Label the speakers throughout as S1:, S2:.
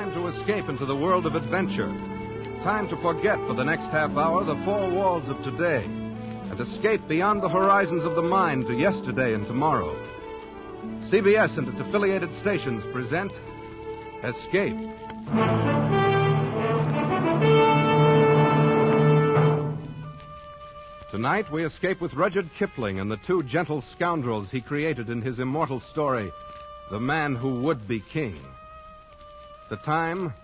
S1: Time to escape into the world of adventure. Time to forget for the next half hour the four walls of today and escape beyond the horizons of the mind to yesterday and tomorrow. CBS and its affiliated stations present Escape. Tonight, we escape with Rudyard Kipling and the two gentle scoundrels he created in his immortal story, The Man Who Would Be King. The time,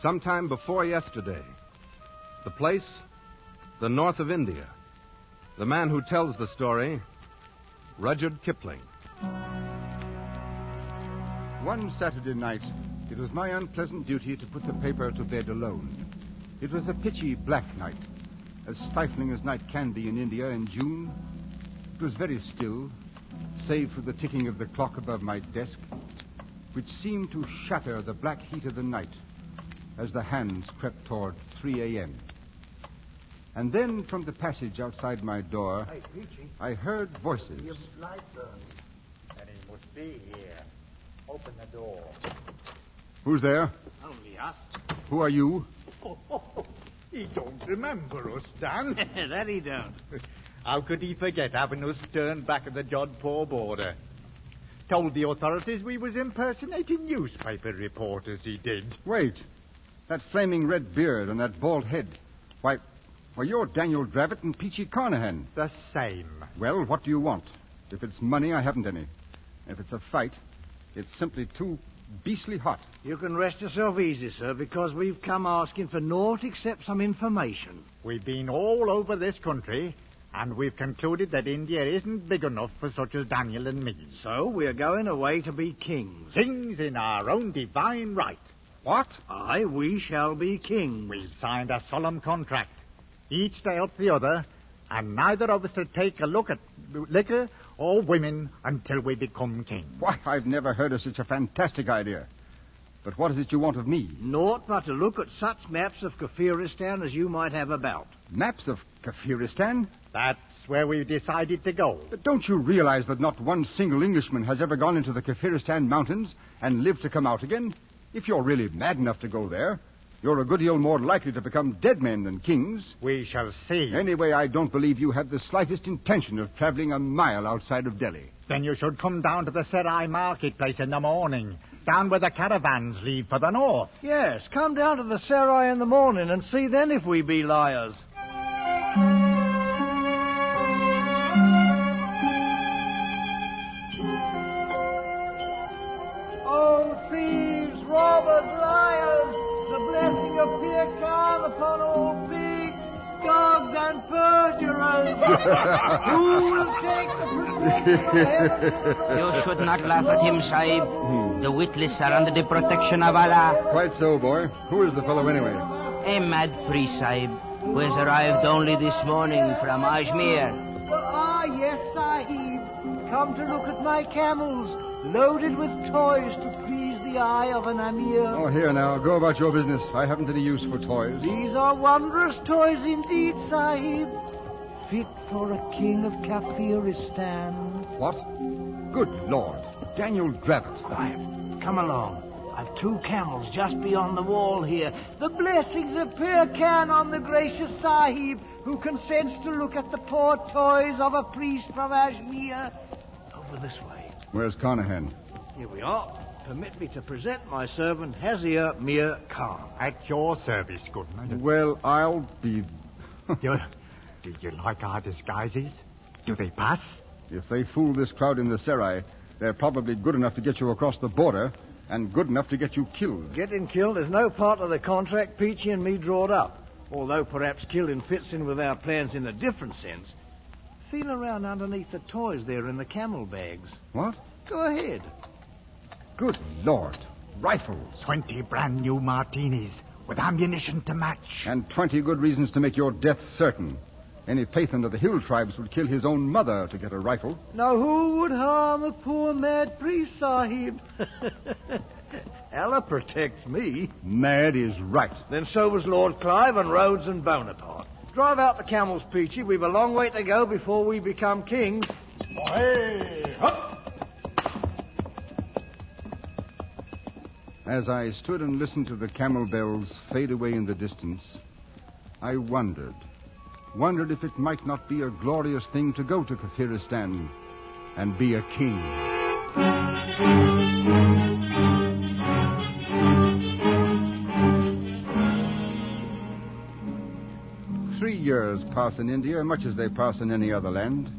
S1: sometime before yesterday. The place, the north of India. The man who tells the story, Rudyard Kipling.
S2: One Saturday night, it was my unpleasant duty to put the paper to bed alone. It was a pitchy black night, as stifling as night can be in India in June. It was very still, save for the ticking of the clock above my desk, which seemed to shatter the black heat of the night as the hands crept toward 3 a.m. And then from the passage outside my door,
S3: Hey, Peachy.
S2: I heard voices.
S3: Your light burning.
S4: Then he must be here. Open the door.
S2: Who's there?
S4: Only us.
S2: Who are you?
S4: He don't remember us, Dan.
S5: That he don't.
S4: How could he forget having us turned back at the Jodhpur border? Told the authorities we was impersonating newspaper reporters, he did.
S2: Wait. That flaming red beard and that bald head. Why, you're Daniel Dravett and Peachy Carnahan.
S4: The same.
S2: Well, what do you want? If it's money, I haven't any. If it's a fight, it's simply too beastly hot.
S3: You can rest yourself easy, sir, because we've come asking for naught except some information.
S4: We've been all over this country, and we've concluded that India isn't big enough for such as Daniel and me.
S3: So we're going away to be kings.
S4: Kings in our own divine right.
S2: What?
S3: Aye, we shall be kings.
S4: We've signed a solemn contract, each to help the other, and neither of us to take a look at liquor or women until we become kings.
S2: Why, I've never heard of such a fantastic idea. But what is it you want of me?
S3: Naught but to look at such maps of Kafiristan as you might have about.
S2: Maps of Kafiristan?
S4: That's where we've decided to go.
S2: But don't you realize that not one single Englishman has ever gone into the Kafiristan mountains and lived to come out again? If you're really mad enough to go there, you're a good deal more likely to become dead men than kings.
S4: We shall see.
S2: Anyway, I don't believe you have the slightest intention of traveling a mile outside of Delhi.
S4: Then you should come down to the Serai marketplace in the morning, down where the caravans leave for the north.
S3: Yes, come down to the Sarai in the morning and see then if we be liars. Oh, thieves, robbers, liars, the blessing of Pir Khan upon all pigs, dogs, and perjurers. Who will take the protection of heaven?
S6: You should not laugh at him, Sahib. The witless are under the protection of Allah.
S2: Quite so, boy. Who is the fellow anyway?
S6: A mad priest, Sahib, who has arrived only this morning from Ajmer.
S3: Yes, Sahib. Come to look at my camels, loaded with toys to please the eye of an Amir.
S2: Oh, here now. Go about your business. I haven't any use for toys.
S3: These are wondrous toys indeed, Sahib. Fit for a king of Kafiristan.
S2: What? Good Lord. Daniel Dravett.
S3: Quiet. Come along. I've 2 camels just beyond the wall here. The blessings of Pir Khan on the gracious Sahib, who consents to look at the poor toys of a priest from Ajmer. Over this way.
S2: Where's Carnahan?
S3: Here we are. Permit me to present my servant, Hazir Mir Khan.
S4: At your service, goodman.
S2: Well, I'll be...
S4: Do you like our disguises? Do they pass?
S2: If they fool this crowd in the Serai, they're probably good enough to get you across the border and good enough to get you killed.
S3: Getting killed is no part of the contract Peachy and me drawed up. Although perhaps killing fits in with our plans in a different sense. Feel around underneath the toys there in the camel bags.
S2: What?
S3: Go ahead.
S2: Good Lord. Rifles.
S4: 20 brand new martinis with ammunition to match.
S2: And 20 good reasons to make your death certain. Any Pathan of the hill tribes would kill his own mother to get a rifle.
S3: Now who would harm a poor mad priest, Sahib? Allah protects me.
S2: Mad is right.
S3: Then so was Lord Clive and Rhodes and Bonaparte. Drive out the camels, Peachy. We've a long way to go before we become kings.
S4: Hey, up!
S2: As I stood and listened to the camel bells fade away in the distance, I wondered if it might not be a glorious thing to go to Kafiristan and be a king. 3 years pass in India, much as they pass in any other land.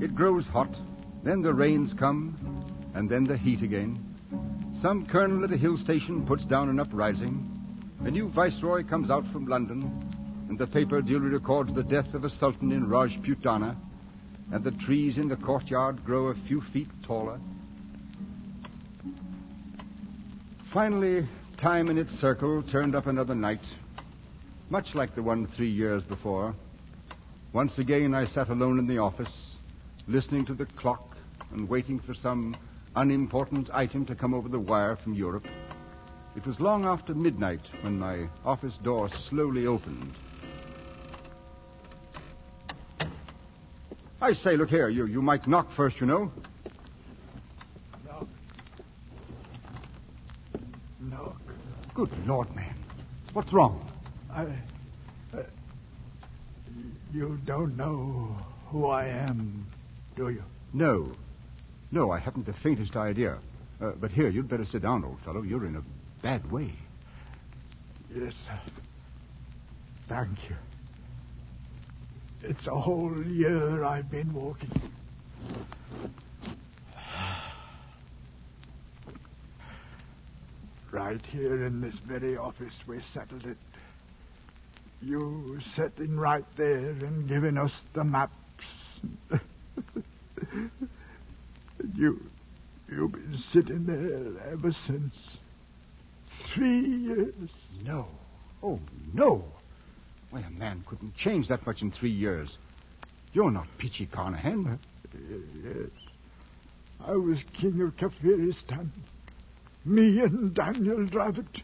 S2: It grows hot, then the rains come, and then the heat again. Some colonel at a hill station puts down an uprising. A new viceroy comes out from London, and the paper duly records the death of a sultan in Rajputana, and the trees in the courtyard grow a few feet taller. Finally, time in its circle turned up another night, much like the one 3 years before. Once again, I sat alone in the office, listening to the clock and waiting for some unimportant item to come over the wire from Europe. It was long after midnight when my office door slowly opened. I say, look here, you might knock first, you know.
S3: Knock.
S2: Good Lord, man. What's wrong?
S3: You don't know who I am, do you?
S2: No, I haven't the faintest idea. But here, you'd better sit down, old fellow. You're in a bad way.
S3: Yes, sir. Thank you. It's a whole year I've been walking. Right here in this very office we settled it. You sitting right there and giving us the maps. You've been sitting there ever since. 3 years.
S2: No. Oh, no. Why, a man couldn't change that much in 3 years. You're not Peachy Carnahan.
S3: Yes. I was king of Kafiristan. Me and Daniel Dravit.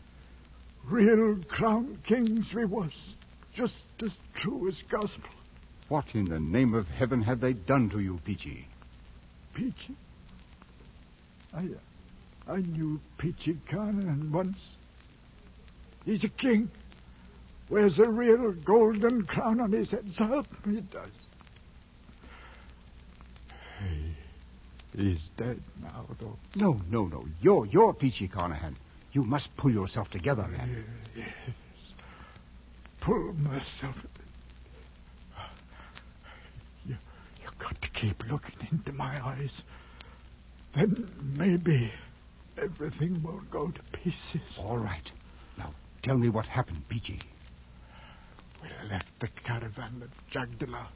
S3: Real crown kings we was. Just as true as gospel.
S2: What in the name of heaven have they done to you, Peachy?
S3: Peachy? I knew Peachy Carnahan once. He's a king. Wears a real golden crown on his head, so help me it does. He's dead now, though.
S2: No. You're Peachy Carnahan. You must pull yourself together, man.
S3: Yes. Pull myself. You've got to keep looking into my eyes. Then maybe everything won't go to pieces.
S2: All right. Now, tell me what happened, Peachy.
S3: We left the caravan at Jagdala.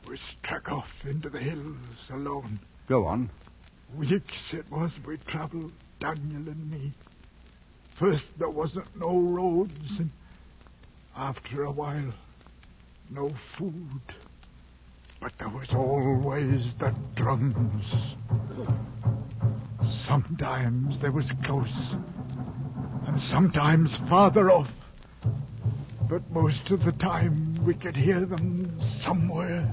S3: We struck off into the hills alone.
S2: Go on.
S3: Weeks it was we travelled, Daniel and me. First there wasn't no roads, and after a while, no food. But there was always the drums. Sometimes they was close, and sometimes farther off. But most of the time we could hear them somewhere.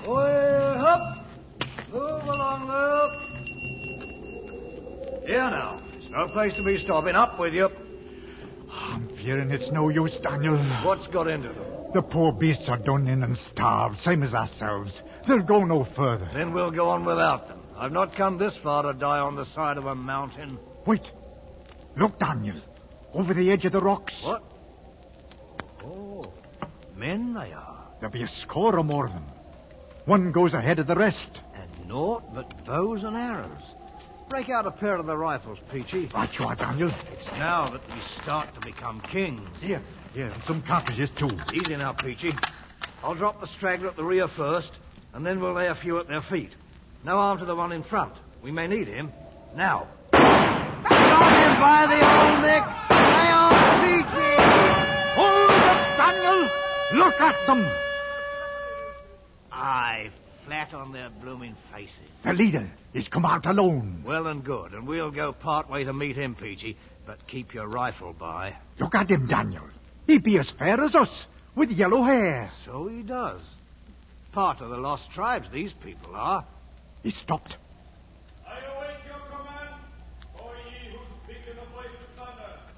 S5: Oi, up! Move along, up! Here now. It's no place to be stopping. Up with you.
S3: I'm fearing it's no use, Daniel.
S5: What's got into them?
S3: The poor beasts are done in and starved, same as ourselves. They'll go no further.
S5: Then we'll go on without them. I've not come this far to die on the side of a mountain.
S3: Wait. Look, Daniel. Over the edge of the rocks.
S5: What? Oh, men they are.
S3: There'll be a score or more of them. One goes ahead of the rest.
S5: And naught but bows and arrows. Break out a pair of the rifles, Peachy.
S3: Right you are, Daniel.
S5: It's now that we start to become kings.
S3: Here, and some cartridges, too.
S5: Easy now, Peachy. I'll drop the straggler at the rear first, and then we'll lay a few at their feet. No harm to the one in front. We may need him. Now. Got him by the old neck. Lay on, Peachy.
S3: Hold it, Daniel. Look at them.
S5: Aye, flat on their blooming faces.
S3: The leader is come out alone.
S5: Well and good, and we'll go part way to meet him, Peachy. But keep your rifle by.
S3: Look at him, Daniel. He be as fair as us, with yellow hair.
S5: So he does. Part of the lost tribes, these people are.
S3: He stopped.
S7: I await your command.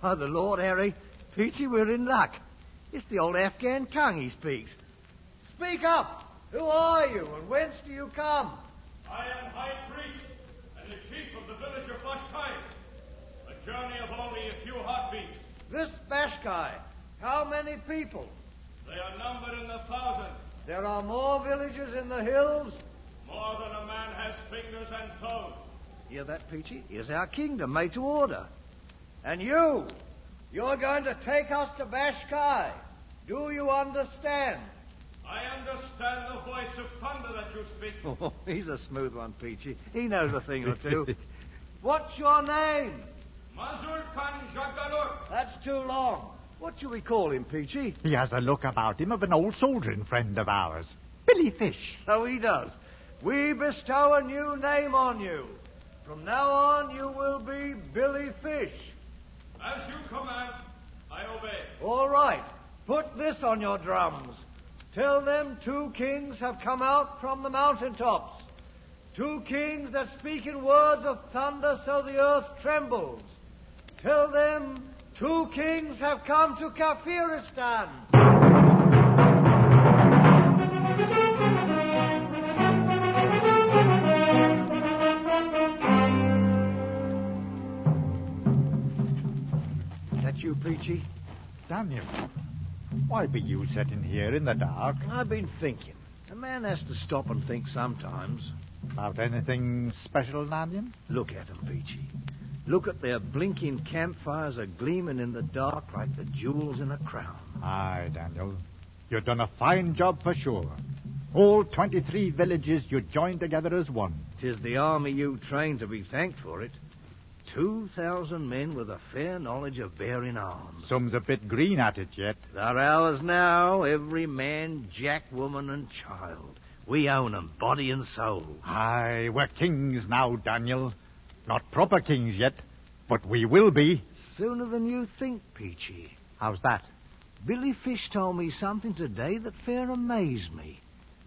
S5: By the Lord Harry, Peachy, we're in luck. It's the old Afghan tongue he speaks. Speak up! Who are you, and whence do you come?
S7: I am High Priest, and the chief of the village of Mussorgsky. A journey of only a few heartbeats.
S5: This Bashkai, how many people?
S7: They are numbered in the thousands.
S5: There are more villages in the hills?
S7: More than a man has fingers and toes.
S5: Hear that, Peachy? Here's our kingdom made to order. And you're going to take us to Bashkai. Do you understand?
S7: I understand the voice of thunder that you speak.
S5: Oh, he's a smooth one, Peachy. He knows a thing or two. What's your name?
S7: Mussorgsky.
S5: That's too long. What shall we call him, Peachy?
S4: He has a look about him of an old soldiering friend of ours. Billy Fish.
S5: So he does. We bestow a new name on you. From now on, you will be Billy Fish.
S7: As you command, I obey.
S5: All right. Put this on your drums. Tell them 2 kings have come out from the mountaintops. 2 kings that speak in words of thunder so the earth trembles. Tell them 2 kings have come to Kafiristan. That you, Peachy?
S4: Daniel, why be you sitting here in the dark?
S5: I've been thinking. A man has to stop and think sometimes.
S4: About anything special, Daniel?
S5: Look at 'em, Peachy. Look at their blinking campfires a-gleaming in the dark like the jewels in a crown.
S4: Aye, Daniel. You've done a fine job for sure. All 23 villages you joined together as one.
S5: 'Tis the army you trained to be thanked for it. 2,000 men with a fair knowledge of bearing arms.
S4: Some's a bit green at it yet.
S5: They're ours now, every man, jack, woman, and child. We own 'em, body and soul.
S4: Aye, we're kings now, Daniel. Not proper kings yet, but we will be.
S5: Sooner than you think, Peachy.
S4: How's that?
S5: Billy Fish told me something today that fair amazed me.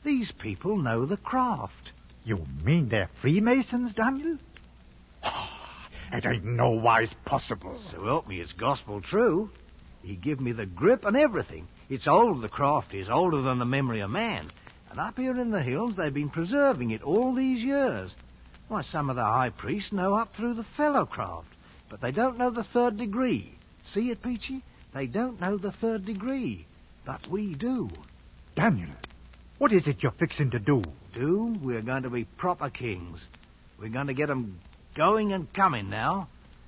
S5: These people know the craft.
S4: You mean they're Freemasons, Daniel? It ain't no wise possible.
S5: So help me, it's gospel true. He give me the grip and everything. It's old, the craft is, older than the memory of man. And up here in the hills, they've been preserving it all these years. Why, some of the high priests know up through the fellow craft, but they don't know the 3rd degree. See it, Peachy? They don't know the 3rd degree, but we do.
S4: Daniel, what is it you're fixing to do?
S5: We're going to be proper kings. We're going to get 'em going and coming now.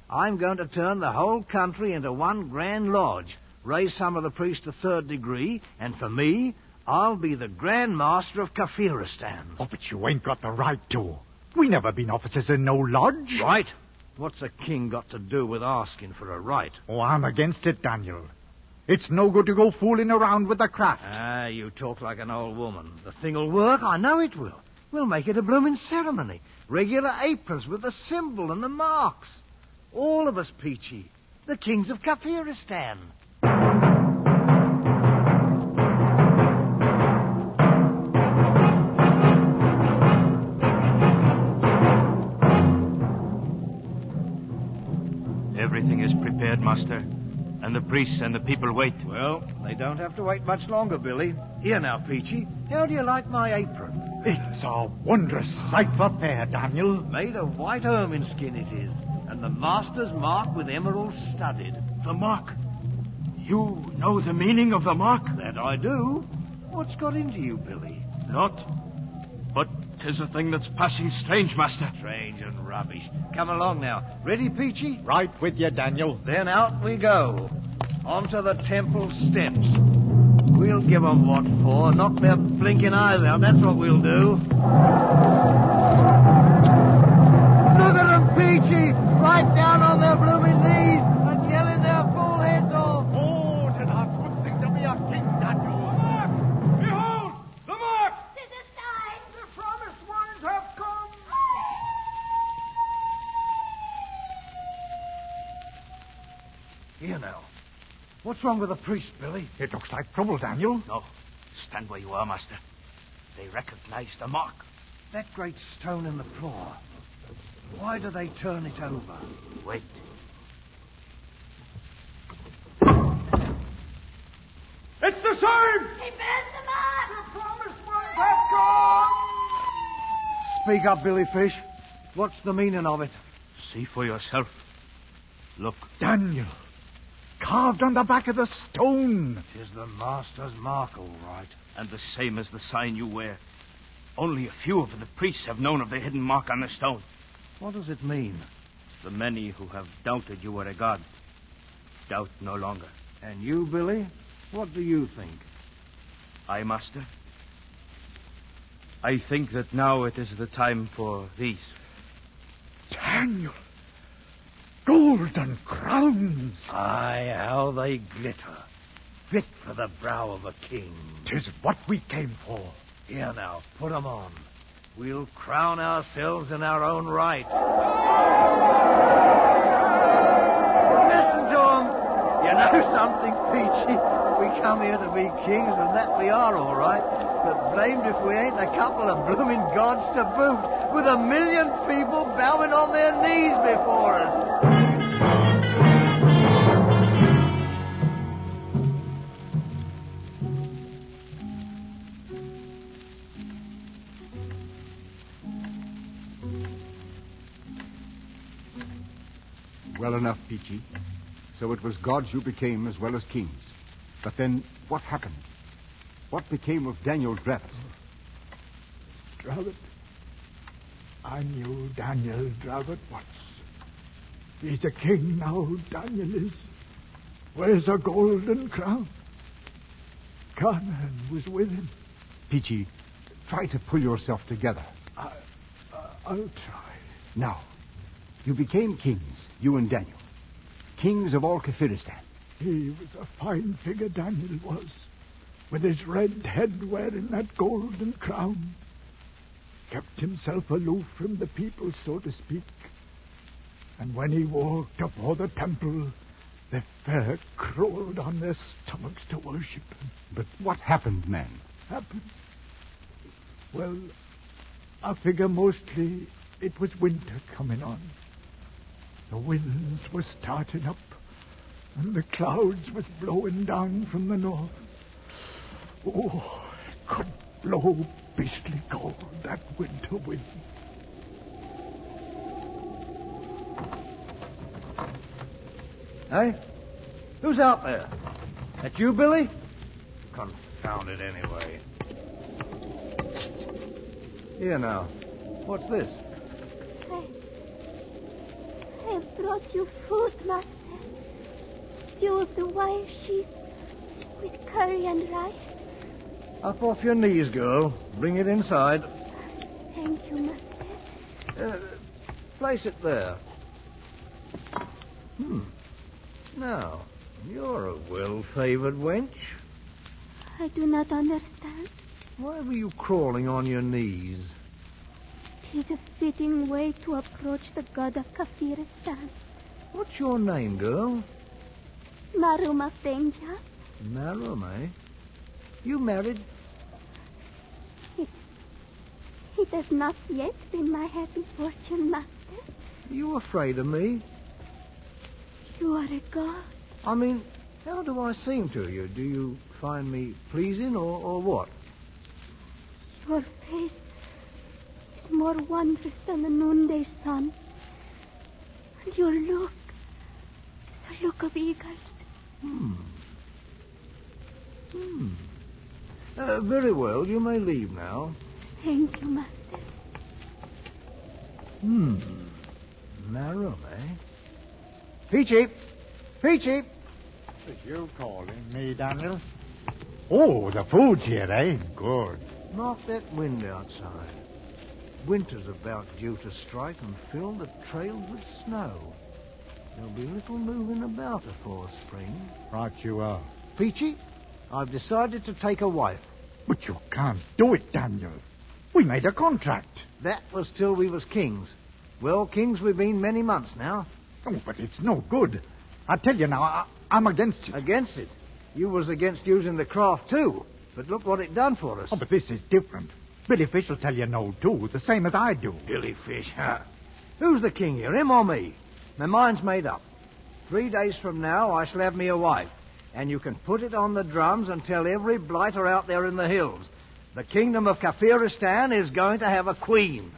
S5: I'm going to turn the whole country into one grand lodge, raise some of the priests to 3rd degree, and for me, I'll be the Grand Master of Kafiristan.
S4: Oh, but you ain't got the right to. We never been officers in no lodge.
S5: Right? What's a king got to do with asking for a right?
S4: Oh, I'm against it, Daniel. It's no good to go fooling around with the craft.
S5: Ah, you talk like an old woman. The thing'll work, I know it will. We'll make it a blooming ceremony. Regular aprons with the symbol and the marks. All of us, Peachy. The kings of Kafiristan.
S6: Everything is prepared, Master. And the priests and the people wait.
S5: Well, they don't have to wait much longer, Billy. Here now, Peachy. How do you like my apron?
S4: It's a wondrous sight for fair, Daniel.
S5: Made of white ermine skin it is. And the master's mark with emeralds studded.
S8: The mark? You know the meaning of the mark?
S5: That I do. What's got into you, Billy?
S8: Not. But 'tis a thing that's passing strange, Master.
S5: Strange and rubbish. Come along now. Ready, Peachy?
S4: Right with you, Daniel.
S5: Then out we go. Onto the temple steps. We'll give 'em what for. Knock their blinking eyes out. That's what we'll do. Look at 'em, Peachy. Right down on their blooming knees and yelling their full heads off.
S4: Oh, it's a good thing to be a king, Daniel.
S7: The mark! Behold! The mark!
S3: Tis a sign. The promised ones have come.
S5: Here now. What's wrong with the priest, Billy?
S4: It looks like trouble, Daniel.
S8: No. Stand where you are, Master. They recognize the mark.
S5: That great stone in the floor. Why do they turn it over?
S8: Wait.
S3: Sahib!
S9: He bears the man!
S3: The promised ones have gone!
S5: Speak up, Billy Fish. What's the meaning of it?
S8: See for yourself. Look.
S3: Daniel, carved on the back of the stone.
S5: Tis the master's mark, all right.
S8: And the same as the sign you wear. Only a few of the priests have known of the hidden mark on the stone.
S5: What does it mean?
S8: The many who have doubted you were a god doubt no longer.
S5: And you, Billy? What do you think?
S8: I, master? I think that now it is the time for these.
S3: Daniel, golden crowns.
S5: Aye, how they glitter. Fit for the brow of a king.
S3: 'Tis what we came for.
S5: Here now, put 'em on. We'll crown ourselves in our own right. Listen to 'em. You know something, Peachy? We come here to be kings, and that we are, all right. But blamed if we ain't a couple of blooming gods to boot, with 1,000,000 people bowing on their knees before us.
S2: Well enough, Peachy. So it was gods you became as well as kings. But then, what happened? What became of Daniel Dravot?
S3: Dravot? I knew Daniel Dravot once. He's a king now, Daniel is. Wears a golden crown. Conrad was with him.
S2: Peachy, try to pull yourself together.
S3: I'll try.
S2: Now, you became kings, you and Daniel. Kings of all Kafiristan.
S3: He was a fine figure, Daniel was, with his red head wearing that golden crown. Kept himself aloof from the people, so to speak. And when he walked up all the temple, they fair crawled on their stomachs to worship him.
S2: But what happened, man?
S3: Happened? Well, I figure mostly it was winter coming on. The winds were starting up, and the clouds was blowing down from the north. Oh, it could blow beastly cold, that winter wind.
S5: Hey? Who's out there? That you, Billy? Confound it anyway. Here now. What's this?
S9: I have brought you food, master. Stew of the wild sheep with curry and rice.
S5: Up off your knees, girl. Bring it inside.
S9: Thank you, master.
S5: Place it there. Now, you're a well-favored wench.
S9: I do not understand.
S5: Why were you crawling on your knees?
S9: It is a fitting way to approach the god of Kafiristan.
S5: What's your name, girl?
S9: Marum of Danger.
S5: Marum, eh? You married?
S9: It has not yet been my happy fortune, master.
S5: You afraid of me?
S9: You are a god.
S5: I mean, how do I seem to you? Do you find me pleasing or what?
S9: Your face is more wondrous than the noonday sun. And your look, the look of eagles.
S5: Very well, you may leave now.
S9: Thank you, master.
S5: Marum, eh? Peachy! Peachy!
S4: Is you calling me, Daniel? Oh, the food's here, eh? Good.
S5: Knock that wind outside. Winter's about due to strike and fill the trails with snow. There'll be little moving about afore spring.
S4: Right you are.
S5: Peachy, I've decided to take a wife.
S3: But you can't do it, Daniel. We made a contract.
S5: That was till we was kings. Well, kings we've been many months now.
S3: Oh, but it's no good. I tell you now, I'm against it.
S5: Against it? You was against using the craft, too. But look what it done for us.
S3: Oh, but this is different. Billy Fish will tell you no, too, the same as I do.
S5: Billy Fish, huh? Who's the king here, him or me? My mind's made up. 3 days from now, I shall have me a wife. And you can put it on the drums and tell every blighter out there in the hills. The kingdom of Kafiristan is going to have a queen.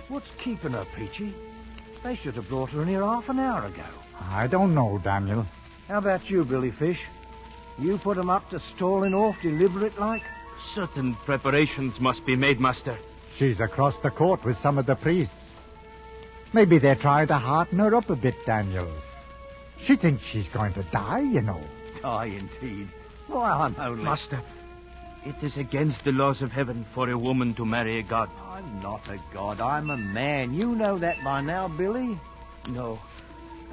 S5: What's keeping her, Peachy? They should have brought her in here half an hour ago.
S10: I don't know, Daniel.
S5: How about you, Billy Fish? You put 'em up to stalling off deliberate like?
S8: Certain preparations must be made, Master.
S10: She's across the court with some of the priests. Maybe they're trying to hearten her up a bit, Daniel. She thinks she's going to die, you know.
S5: Die, indeed. Why, I'm only...
S8: Master, it is against the laws of heaven for a woman to marry a god.
S5: I'm not a god. I'm a man. You know that by now, Billy.
S8: No,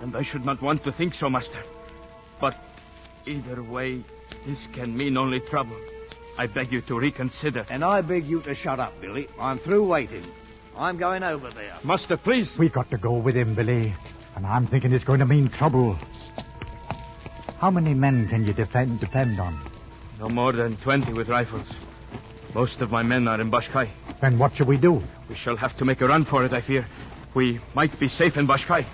S8: and I should not want to think so, Master. But either way, this can mean only trouble. I beg you to reconsider.
S5: And I beg you to shut up, Billy. I'm through waiting. I'm going over there.
S8: Master, please.
S10: We got to go with him, Billy. And I'm thinking it's going to mean trouble. How many men can you depend on?
S8: No more than 20 with rifles. Most of my men are in Bashkai.
S10: Then what shall we do?
S8: We shall have to make a run for it, I fear. We might be safe in Bashkai.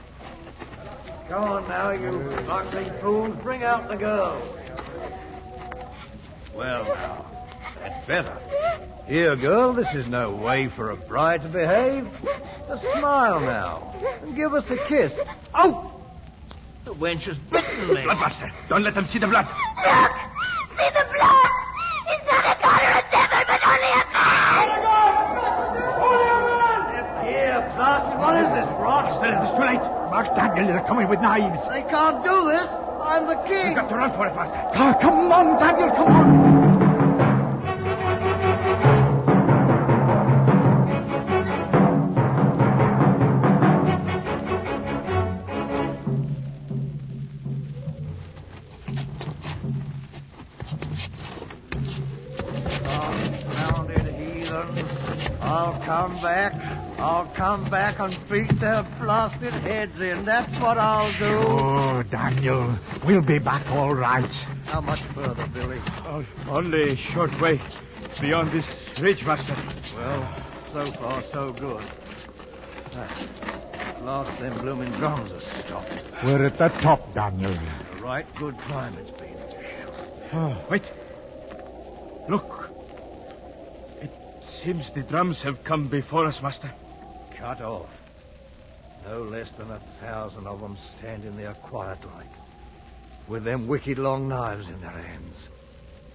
S5: Go on now, you ugly fools. Bring out the girl. Well, now, that's better. Here, girl, this is no way for a bride to behave. Just smile now, and give us a kiss. Oh! The wench has bitten me.
S8: Bloodmaster, don't let them see the blood.
S9: Look! See the blood! It's not a god or a devil, but only a man!
S5: Here, Blasted, what is this, Brock?
S8: Still, it is too late.
S10: Mark, Daniel, they're coming with knives.
S5: They can't do this. I'm the king.
S8: We've got to run for it, Master.
S10: Oh, come on, Daniel, come on.
S5: I'll come back and beat their blasted heads in. That's what I'll do.
S10: Oh, Daniel, we'll be back all right.
S5: How much further, Billy?
S8: Only a short way beyond this ridge, Master.
S5: Well, so far, so good. At last, them blooming drums are stopped.
S10: We're at the top, Daniel.
S5: A right good climb it's been.
S8: Oh, wait. Look. Seems the drums have come before us, Master.
S5: Cut off. No less than 1,000 of them standing there quiet-like, with them wicked long knives in their hands.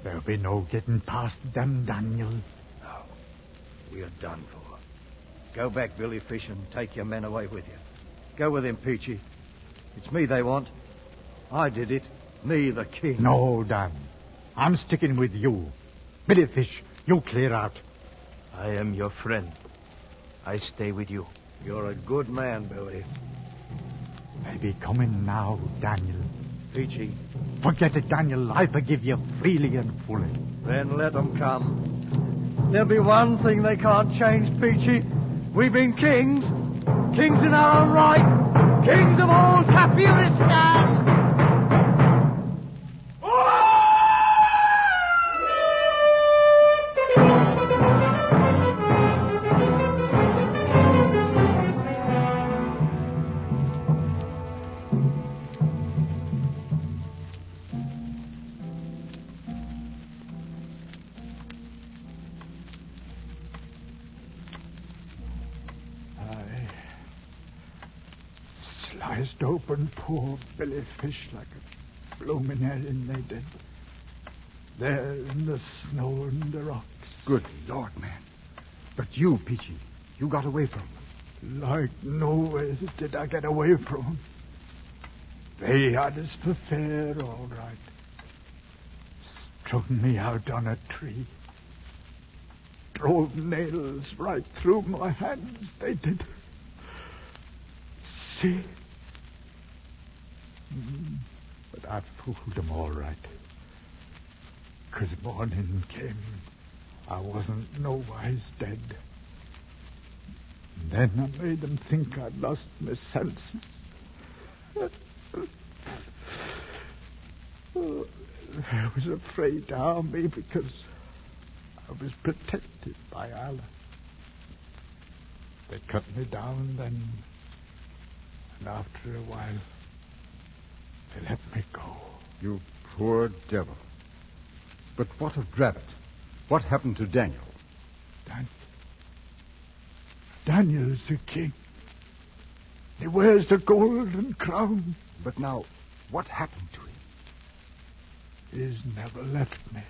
S10: There'll be no getting past them, Daniel.
S5: No. We are done for. Go back, Billy Fish, and take your men away with you. Go with him, Peachy. It's me they want. I did it. Me, the king.
S10: No, Dan. I'm sticking with you. Billy Fish, you clear out.
S8: I am your friend. I stay with you.
S5: You're a good man, Billy.
S10: They be coming now, Daniel.
S5: Peachy.
S10: Forget it, Daniel. I forgive you freely and fully.
S5: Then let them come. There'll be one thing they can't change, Peachy. We've been kings. Kings in our own right. Kings of all Kafiristan.
S10: Sliced open poor Billy Fish like a bloomin' herring, they did. There in the snow and the rocks.
S2: Good Lord, man. But you, Peachy, you got away from them.
S10: Like nowhere did I get away from them. They had us for fair, all right. Strung me out on a tree. Drove nails right through my hands, they did. See? But I fooled them all right. 'Cause morning came, I wasn't nowise dead. Then I made them think I'd lost my senses. I was afraid to harm me because I was protected by Allah. They cut me down then, and after a while, they let me go.
S2: You poor devil. But what of Dravit? What happened to Daniel?
S10: Daniel's the king. He wears the golden crown.
S2: But now, what happened to him?
S10: He's never left me.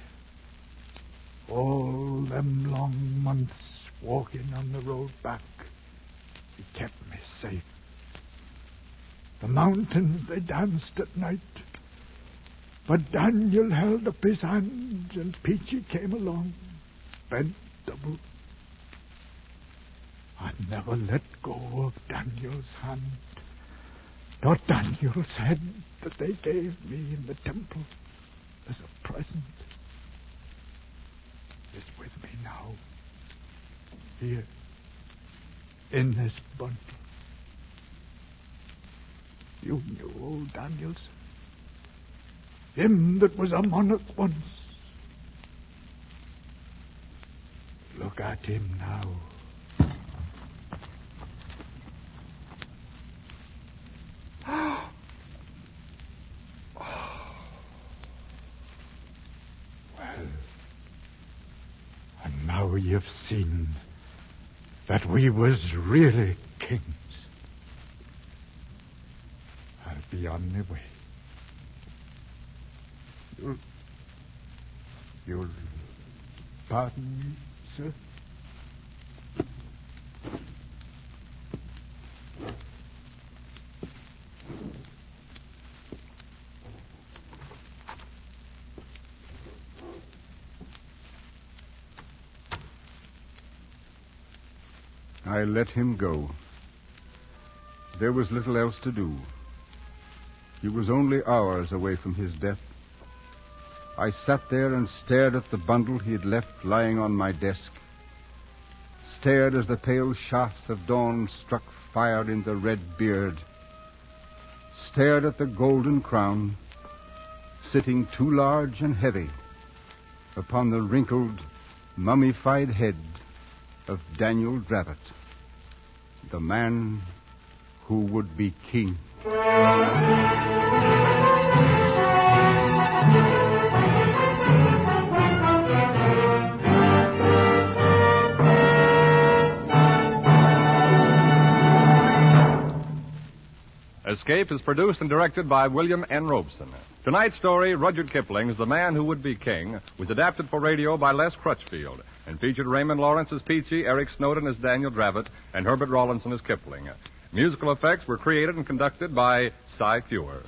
S10: All them long months walking on the road back, he kept me safe. The mountains, they danced at night. But Daniel held up his hand, and Peachy came along, bent double. I never let go of Daniel's hand, nor Daniel's head that they gave me in the temple as a present. It's with me now, here, in this bundle. You knew old Daniel, sir. Him that was a monarch once. Look at him now. Well, and now you've seen that we was really kings. I'll be on my way. You'll pardon me, sir?
S2: I let him go. There was little else to do. He was only hours away from his death. I sat there and stared at the bundle he had left lying on my desk, stared as the pale shafts of dawn struck fire in the red beard, stared at the golden crown, sitting too large and heavy upon the wrinkled, mummified head of Daniel Dravit, the man who would be king.
S11: Escape is produced and directed by William N. Robeson. Tonight's story, Rudyard Kipling's The Man Who Would Be King, was adapted for radio by Les Crutchfield and featured Raymond Lawrence as Peachy, Eric Snowden as Daniel Dravit, and Herbert Rawlinson as Kipling. Musical effects were created and conducted by Cy Fewer.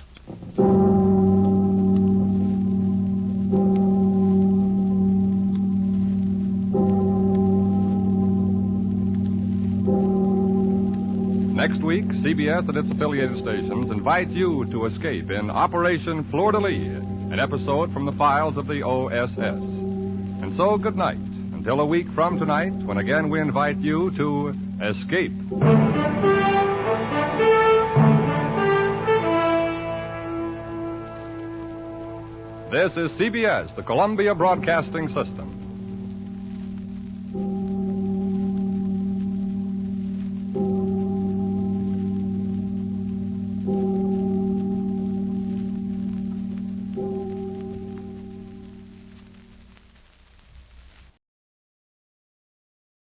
S11: Next week, CBS and its affiliated stations invite you to escape in Operation Fleur-de-Lis, an episode from the files of the OSS. And so, good night, until a week from tonight, when again we invite you to escape. This is CBS, the Columbia Broadcasting System.